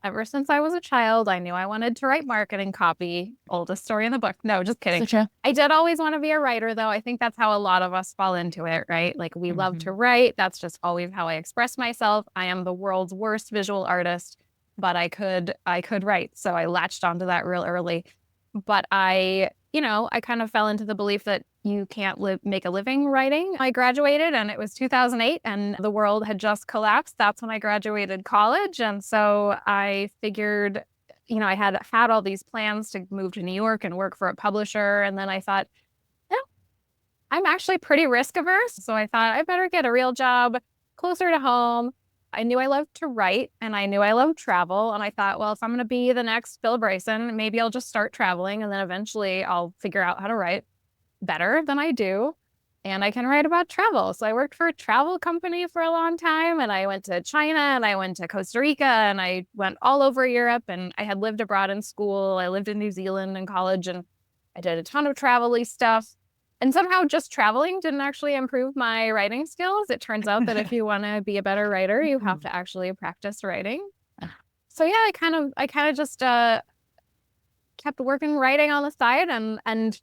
Ever since I was a child, I knew I wanted to write marketing copy. Oldest story in the book. No, just So kidding. true. I did always want to be a writer, though. I think that's how a lot of us fall into it, right? Like we love to Hmm. write. That's just always how I express myself. I am the world's worst visual artist, but I could write. So I latched onto that real early. But I kind of fell into the belief that you can't make a living writing. I graduated and it was 2008 and the world had just collapsed. That's when I graduated college. And so I figured, I had all these plans to move to New York and work for a publisher. And then I thought, "No, I'm actually pretty risk averse. So I thought I better get a real job closer to home. I knew I loved to write and I knew I loved travel. And I thought, well, if I'm going to be the next Bill Bryson, maybe I'll just start traveling and then eventually I'll figure out how to write better than I do. And I can write about travel. So I worked for a travel company for a long time and I went to China and I went to Costa Rica and I went all over Europe and I had lived abroad in school. I lived in New Zealand in college and I did a ton of travel-y stuff. And somehow just traveling didn't actually improve my writing skills. It turns out that if you want to be a better writer, you have to actually practice writing. So yeah, I kind of just kept working writing on the side and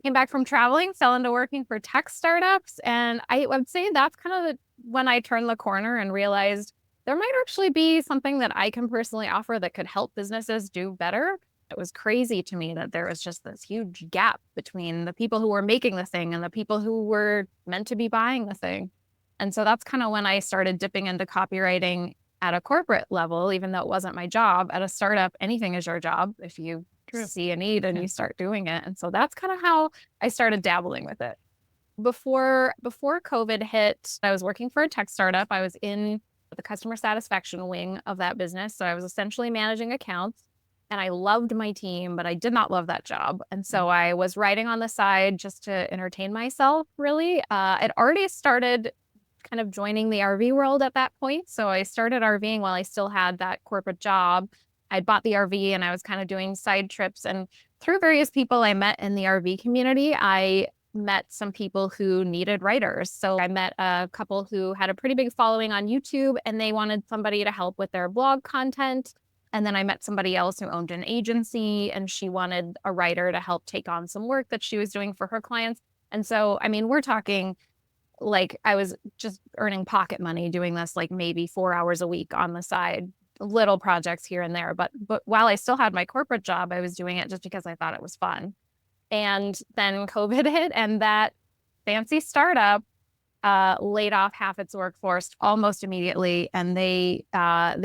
came back from traveling, fell into working for tech startups. And I would say that's kind of when I turned the corner and realized there might actually be something that I can personally offer that could help businesses do better. It was crazy to me that there was just this huge gap between the people who were making the thing and the people who were meant to be buying the thing. And so that's kind of when I started dipping into copywriting at a corporate level, even though it wasn't my job. At a startup, anything is your job if you True. see a need and Yeah. you start doing it. And so that's kind of how I started dabbling with it. Before COVID hit, I was working for a tech startup. I was in the customer satisfaction wing of that business. So I was essentially managing accounts and I loved my team, but I did not love that job. And so I was writing on the side just to entertain myself, really. I'd already started kind of joining the RV world at that point. So I started RVing while I still had that corporate job. I'd bought the RV and I was kind of doing side trips. And through various people I met in the RV community, I met some people who needed writers. So I met a couple who had a pretty big following on YouTube and they wanted somebody to help with their blog content. And then I met somebody else who owned an agency and she wanted a writer to help take on some work that she was doing for her clients. And so, I mean, we're talking like I was just earning pocket money doing this like maybe 4 hours a week on the side, little projects here and there. But while I still had my corporate job, I was doing it just because I thought it was fun. And then COVID hit, and that fancy startup laid off half its workforce almost immediately, and they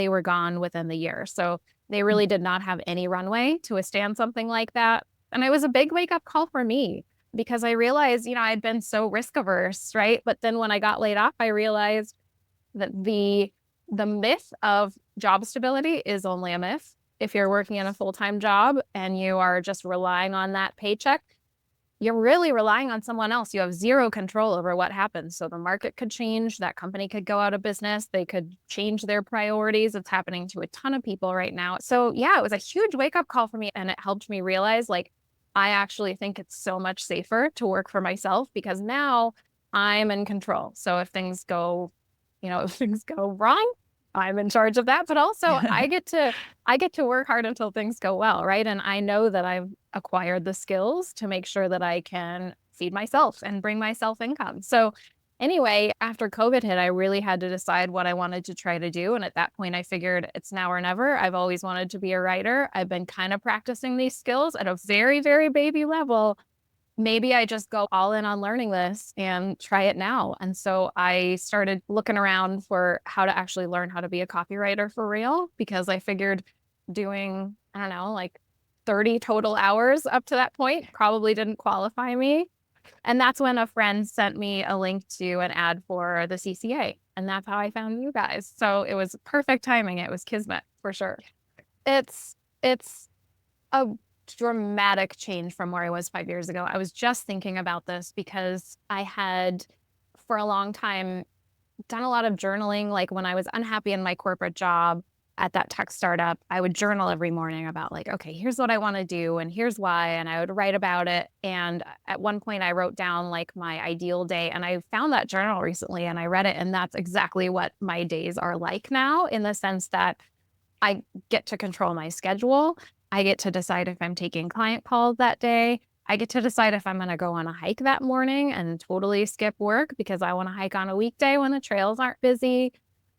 were gone within the year. So they really did not have any runway to withstand something like that. And it was a big wake up call for me because I realized, I'd been so risk averse, right? But then when I got laid off, I realized that the myth of job stability is only a myth. If you're working in a full-time job and you are just relying on that paycheck, you're really relying on someone else. You have zero control over what happens. So the market could change, that company could go out of business, they could change their priorities. It's happening to a ton of people right now. So yeah, it was a huge wake-up call for me and it helped me realize like I actually think it's so much safer to work for myself because now I'm in control. So if things go, if things go wrong, I'm in charge of that, but also I get to work hard until things go well, right? And I know that I've acquired the skills to make sure that I can feed myself and bring myself income. So anyway, after COVID hit, I really had to decide what I wanted to try to do. And at that point, I figured it's now or never. I've always wanted to be a writer. I've been kind of practicing these skills at a very, very baby level. Maybe I just go all in on learning this and try it now. And so I started looking around for how to actually learn how to be a copywriter for real, because I figured doing, I don't know, like 30 total hours up to that point probably didn't qualify me. And that's when a friend sent me a link to an ad for the CCA. And that's how I found you guys. So it was perfect timing. It was kismet for sure. It's a dramatic change from where I was 5 years ago. I was just thinking about this because I had, for a long time, done a lot of journaling. Like when I was unhappy in my corporate job at that tech startup, I would journal every morning about like, okay, here's what I want to do and here's why. And I would write about it. And at one point I wrote down like my ideal day and I found that journal recently and I read it. And that's exactly what my days are like now in the sense that I get to control my schedule. I get to decide if I'm taking client calls that day. I get to decide if I'm going to go on a hike that morning and totally skip work because I want to hike on a weekday when the trails aren't busy.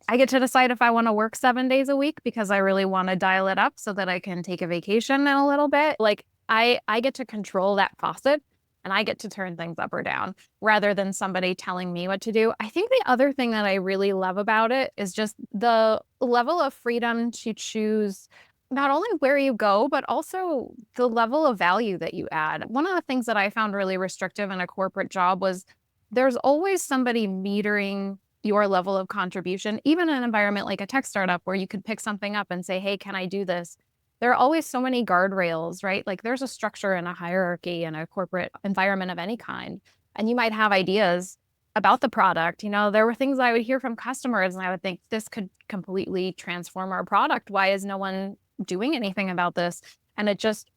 I get to decide if I want to work 7 days a week because I really want to dial it up so that I can take a vacation in a little bit. Like I get to control that faucet and I get to turn things up or down rather than somebody telling me what to do. I think the other thing that I really love about it is just the level of freedom to choose not only where you go, but also the level of value that you add. One of the things that I found really restrictive in a corporate job was there's always somebody metering your level of contribution, even in an environment like a tech startup where you could pick something up and say, hey, can I do this? There are always so many guardrails, right? Like there's a structure and a hierarchy in a corporate environment of any kind. And you might have ideas about the product. There were things I would hear from customers and I would think this could completely transform our product. Why is no one doing anything about this? And it just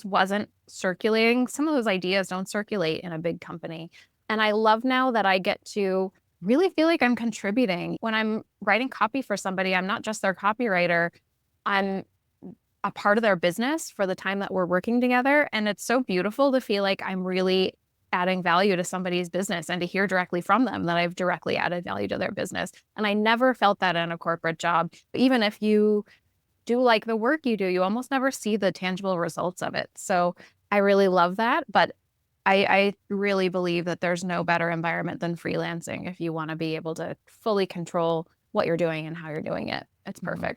wasn't circulating. Some of those ideas don't circulate in a big company. And I love now that I get to really feel like I'm contributing. When I'm writing copy for somebody, I'm not just their copywriter. I'm a part of their business for the time that we're working together. And it's so beautiful to feel like I'm really adding value to somebody's business and to hear directly from them that I've directly added value to their business. And I never felt that in a corporate job. Even if you do like the work you do, you almost never see the tangible results of it. So I really love that. But I really believe that there's no better environment than freelancing if you want to be able to fully control what you're doing and how you're doing it. It's Mhm. perfect.